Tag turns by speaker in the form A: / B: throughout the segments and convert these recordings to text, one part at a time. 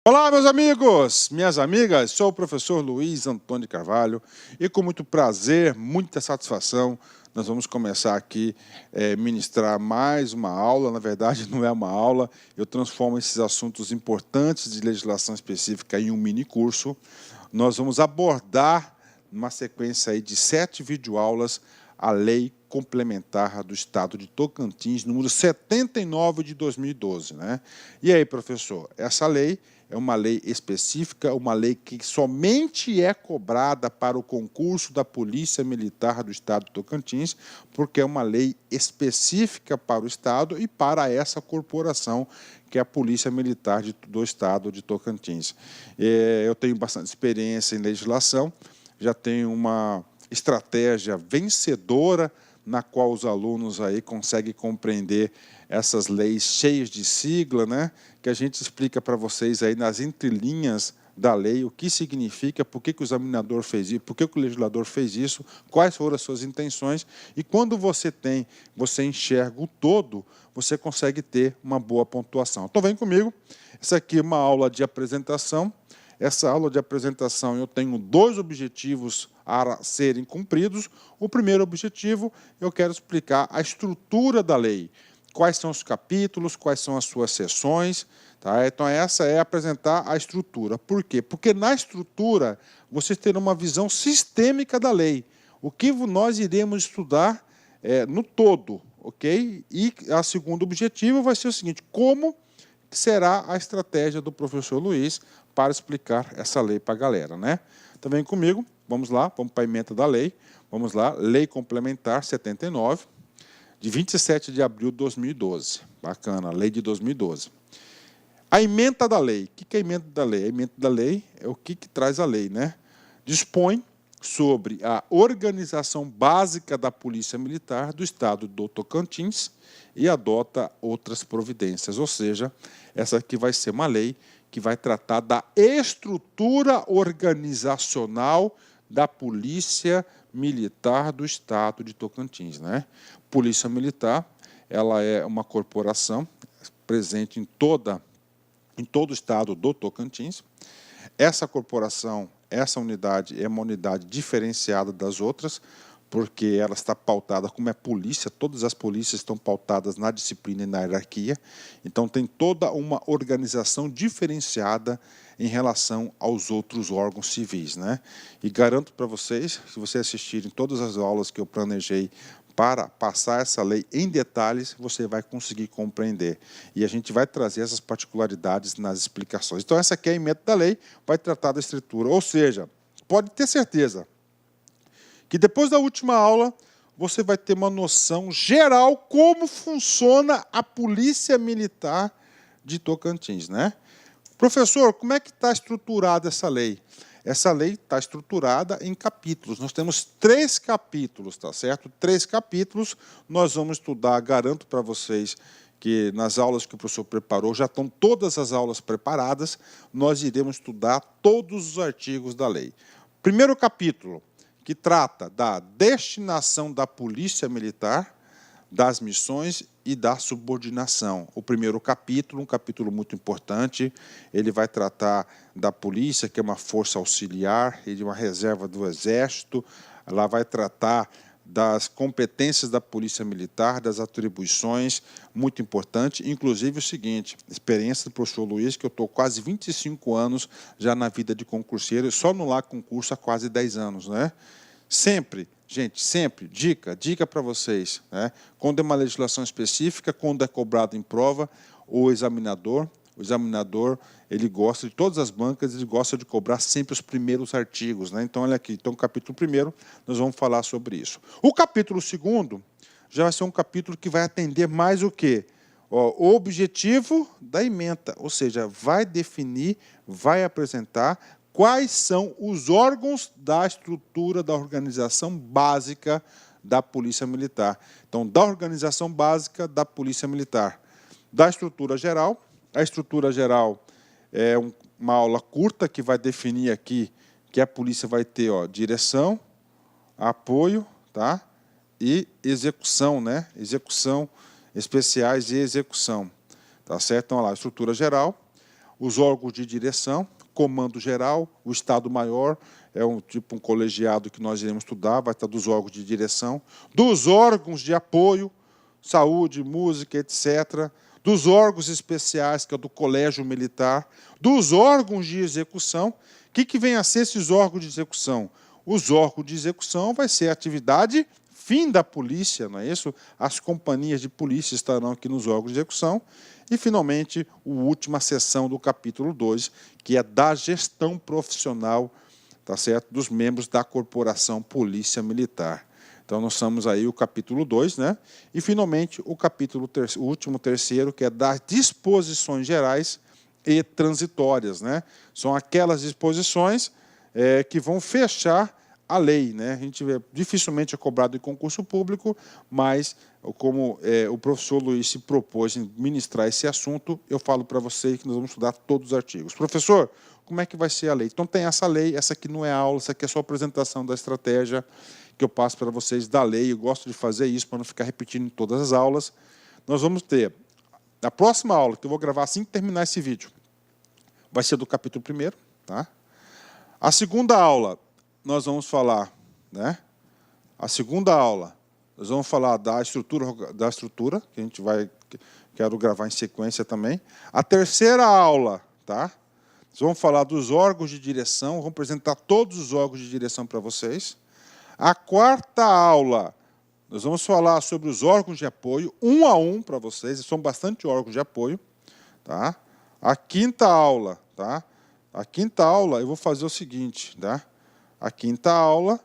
A: Olá, meus amigos, minhas amigas, sou o professor Luiz Antônio de Carvalho e com muito prazer, muita satisfação, nós vamos começar aqui ministrar mais uma aula. Na verdade, não é uma aula, eu transformo esses assuntos importantes de legislação específica em um mini curso. Nós vamos abordar, numa sequência aí de 7 videoaulas, a Lei Complementar do Estado de Tocantins, número 79 de 2012. Né? E aí, professor, essa lei é uma lei específica, uma lei que somente é cobrada para o concurso da Polícia Militar do Estado de Tocantins, porque é uma lei específica para o Estado e para essa corporação, que é a Polícia Militar do Estado de Tocantins. Eu tenho bastante experiência em legislação, já tenho uma estratégia vencedora na qual os alunos aí conseguem compreender essas leis cheias de sigla, né? Que a gente explica para vocês aí nas entrelinhas da lei o que significa, por que o examinador fez isso, por que o legislador fez isso, quais foram as suas intenções, e quando você enxerga o todo, você consegue ter uma boa pontuação. Então vem comigo, essa aqui é uma aula de apresentação. Essa aula de apresentação eu tenho 2 objetivos a serem cumpridos. O primeiro objetivo, eu quero explicar a estrutura da lei. Quais são os capítulos, quais são as suas seções. Tá? Então, essa é apresentar a estrutura. Por quê? Porque na estrutura, vocês terão uma visão sistêmica da lei. O que nós iremos estudar no todo, ok? E o segundo objetivo vai ser o seguinte: como será a estratégia do professor Luiz para explicar essa lei para a galera, né? Então vem comigo, vamos lá, vamos para a ementa da lei. Vamos lá, Lei Complementar 79, de 27 de abril de 2012. Bacana, lei de 2012. A ementa da lei. O que é a ementa da lei? A ementa da lei é o que traz a lei, né? Dispõe sobre a organização básica da Polícia Militar do Estado do Tocantins e adota outras providências. Ou seja, essa aqui vai ser uma lei que vai tratar da estrutura organizacional da Polícia Militar do Estado de Tocantins. Né? Polícia Militar, ela é uma corporação presente em todo o estado do Tocantins. Essa corporação, essa unidade é uma unidade diferenciada das outras, porque ela está pautada, como é polícia, todas as polícias estão pautadas na disciplina e na hierarquia, então tem toda uma organização diferenciada em relação aos outros órgãos civis. Né? E garanto para vocês, se vocês assistirem todas as aulas que eu planejei para passar essa lei em detalhes, você vai conseguir compreender. E a gente vai trazer essas particularidades nas explicações. Então, essa aqui é a ementa da lei, vai tratar da estrutura. Ou seja, pode ter certeza que depois da última aula, você vai ter uma noção geral como funciona a Polícia Militar de Tocantins. Né? Professor, como é que está estruturada essa lei? Essa lei está estruturada em capítulos. Nós temos 3 capítulos, tá certo? 3 capítulos. Nós vamos estudar, garanto para vocês que nas aulas que o professor preparou, já estão todas as aulas preparadas. Nós iremos estudar todos os artigos da lei. Primeiro capítulo, que trata da destinação da Polícia Militar, das missões e da subordinação. O primeiro capítulo, um capítulo muito importante, ele vai tratar da polícia, que é uma força auxiliar, ele é uma reserva do Exército, ela vai tratar das competências da Polícia Militar, das atribuições, muito importante, inclusive o seguinte, experiência do professor Luiz, que eu estou quase 25 anos já na vida de concurseiro, e só no lá concurso há quase 10 anos, né? Sempre, gente, sempre, dica para vocês, né? Quando é uma legislação específica, quando é cobrado em prova, o examinador, ele gosta de todas as bancas, ele gosta de cobrar sempre os primeiros artigos, né? Então, olha aqui, então, o capítulo 1º, nós vamos falar sobre isso. O capítulo 2º já vai ser um capítulo que vai atender mais o quê? O objetivo da ementa, ou seja, vai definir, vai apresentar quais são os órgãos da estrutura da organização básica da Polícia Militar. Então, da organização básica da Polícia Militar. Da estrutura geral, a estrutura geral é uma aula curta que vai definir aqui que a polícia vai ter direção, apoio, tá? E execução, né? Execução, especiais e execução. Tá certo? Então, olha lá, estrutura geral. os órgãos de direção, comando geral, o Estado-Maior, é um colegiado que nós iremos estudar, vai estar dos órgãos de direção, dos órgãos de apoio, saúde, música, etc., dos órgãos especiais, que é do colégio militar, dos órgãos de execução. O que vem a ser esses órgãos de execução? Os órgãos de execução vai ser a atividade fim da polícia, não é isso? As companhias de polícia estarão aqui nos órgãos de execução. E, finalmente, a última seção do capítulo 2, que é da gestão profissional, tá certo? Dos membros da Corporação Polícia Militar. Então, nós estamos aí o capítulo 2, né? E, finalmente, o último terceiro, que é das disposições gerais e transitórias, né? São aquelas disposições que vão fechar a lei, né? A gente dificilmente é cobrado em concurso público, mas como o professor Luiz se propôs em ministrar esse assunto, eu falo para vocês que nós vamos estudar todos os artigos. Professor, como é que vai ser a lei? Então tem essa lei, essa aqui não é aula, essa aqui é só apresentação da estratégia que eu passo para vocês da lei. Eu gosto de fazer isso para não ficar repetindo em todas as aulas. Nós vamos ter, a próxima aula, que eu vou gravar assim que terminar esse vídeo, vai ser do capítulo 1º, tá? A segunda aula, nós vamos falar, né? A segunda aula, nós vamos falar da estrutura, que a gente quero gravar em sequência também. A terceira aula, tá? Nós vamos falar dos órgãos de direção, vamos apresentar todos os órgãos de direção para vocês. A quarta aula, nós vamos falar sobre os órgãos de apoio, um a um para vocês, são bastante órgãos de apoio, tá? A quinta aula, tá? A quinta aula, eu vou fazer o seguinte, tá? A quinta aula,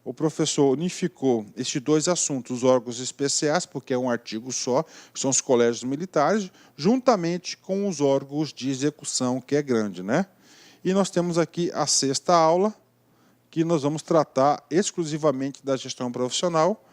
A: o professor unificou estes dois assuntos, os órgãos especiais, porque é um artigo só, que são os colégios militares, juntamente com os órgãos de execução, que é grande, né? E nós temos aqui a sexta aula, que nós vamos tratar exclusivamente da gestão profissional,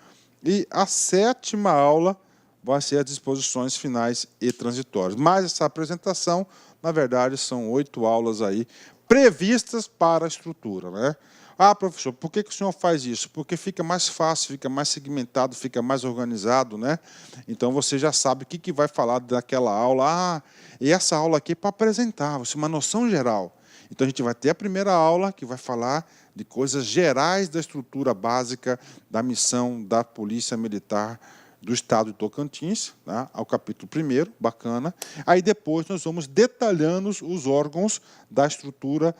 A: e a sétima aula vai ser as disposições finais e transitórias. Mas essa apresentação, na verdade, são 8 aulas aí previstas para a estrutura, né? Ah, professor, por que o senhor faz isso? Porque fica mais fácil, fica mais segmentado, fica mais organizado, né? Então, você já sabe o que vai falar daquela aula. Ah, e essa aula aqui é para apresentar, você uma noção geral. Então, a gente vai ter a primeira aula, que vai falar de coisas gerais da estrutura básica da missão da Polícia Militar do Estado de Tocantins, né, ao capítulo 1º, bacana. Aí depois nós vamos detalhando os órgãos da estrutura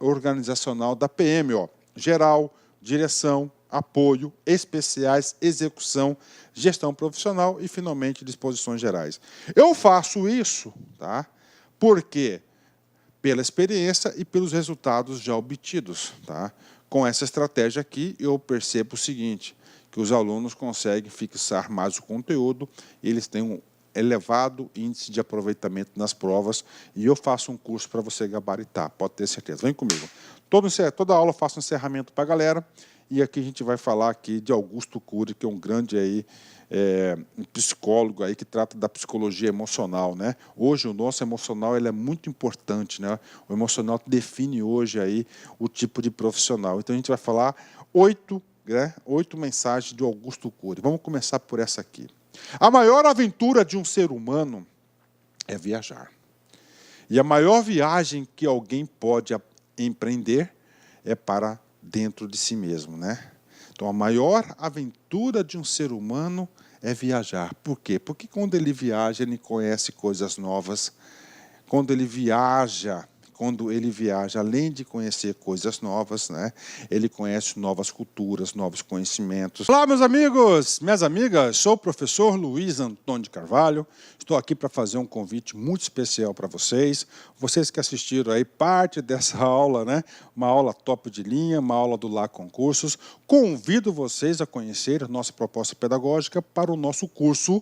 A: organizacional da PM, ó, geral, direção, apoio, especiais, execução, gestão profissional e, finalmente, disposições gerais. Eu faço isso, tá? Porque pela experiência e pelos resultados já obtidos, tá? Com essa estratégia aqui, eu percebo o seguinte, que os alunos conseguem fixar mais o conteúdo, eles têm um elevado índice de aproveitamento nas provas, e eu faço um curso para você gabaritar, pode ter certeza. Vem comigo. Toda aula eu faço um encerramento para a galera, e aqui a gente vai falar aqui de Augusto Cury, que é um grande aí, um psicólogo aí que trata da psicologia emocional, né? Hoje o nosso emocional ele é muito importante, né? O emocional define hoje aí o tipo de profissional. Então a gente vai falar 8 mensagens de Augusto Cury. Vamos começar por essa aqui. A maior aventura de um ser humano é viajar. E a maior viagem que alguém pode empreender é para dentro de si mesmo, né? Então, a maior aventura de um ser humano é viajar. Por quê? Porque quando ele viaja, ele conhece coisas novas. Quando ele viaja, além de conhecer coisas novas, né, ele conhece novas culturas, novos conhecimentos. Olá, meus amigos, minhas amigas, sou o professor Luiz Antônio de Carvalho. Estou aqui para fazer um convite muito especial para vocês. Vocês que assistiram aí parte dessa aula, né, uma aula top de linha, uma aula do Lá Concursos. Convido vocês a conhecer nossa proposta pedagógica para o nosso curso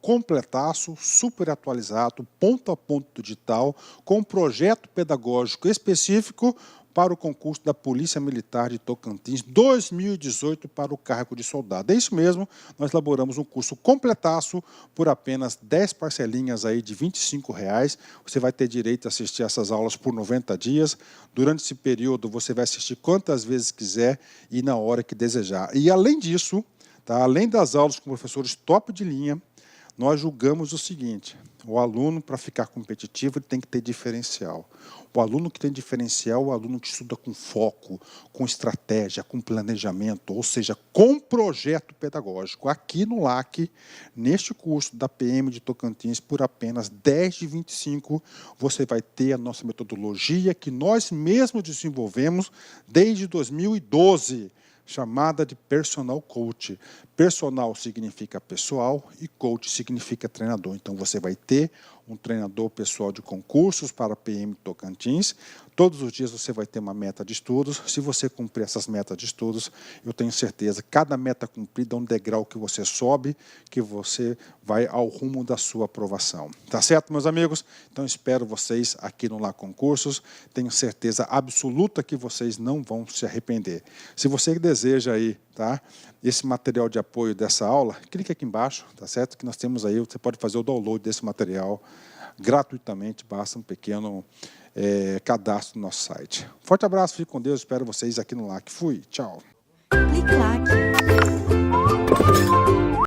A: completaço, super atualizado, ponto a ponto digital, com um projeto pedagógico específico para o concurso da Polícia Militar de Tocantins 2018 para o cargo de soldado. É isso mesmo, nós elaboramos um curso completaço por apenas 10 parcelinhas aí de R$ 25,00. Você vai ter direito a assistir essas aulas por 90 dias. Durante esse período, você vai assistir quantas vezes quiser e na hora que desejar. E além disso, tá, além das aulas com professores top de linha, nós julgamos o seguinte: O aluno, para ficar competitivo, ele tem que ter diferencial. O aluno que tem diferencial é o aluno que estuda com foco, com estratégia, com planejamento, ou seja, com projeto pedagógico. Aqui no LAC, neste curso da PM de Tocantins, por apenas 10 de 25, você vai ter a nossa metodologia que nós mesmos desenvolvemos desde 2012, chamada de Personal Coach. Personal significa pessoal e coach significa treinador. Então, você vai ter um treinador pessoal de concursos para a PM Tocantins. Todos os dias você vai ter uma meta de estudos. Se você cumprir essas metas de estudos, eu tenho certeza que cada meta cumprida é um degrau que você sobe, que você vai ao rumo da sua aprovação. Tá certo, meus amigos? Então, espero vocês aqui no Lá Concursos. Tenho certeza absoluta que vocês não vão se arrepender. Se você deseja aí, tá, esse material de apoio dessa aula, clique aqui embaixo, tá certo? Que nós temos aí, você pode fazer o download desse material gratuitamente, basta um pequeno cadastro no nosso site. Forte abraço, fique com Deus, espero vocês aqui no LAC. Fui, tchau.
B: Clique LAC.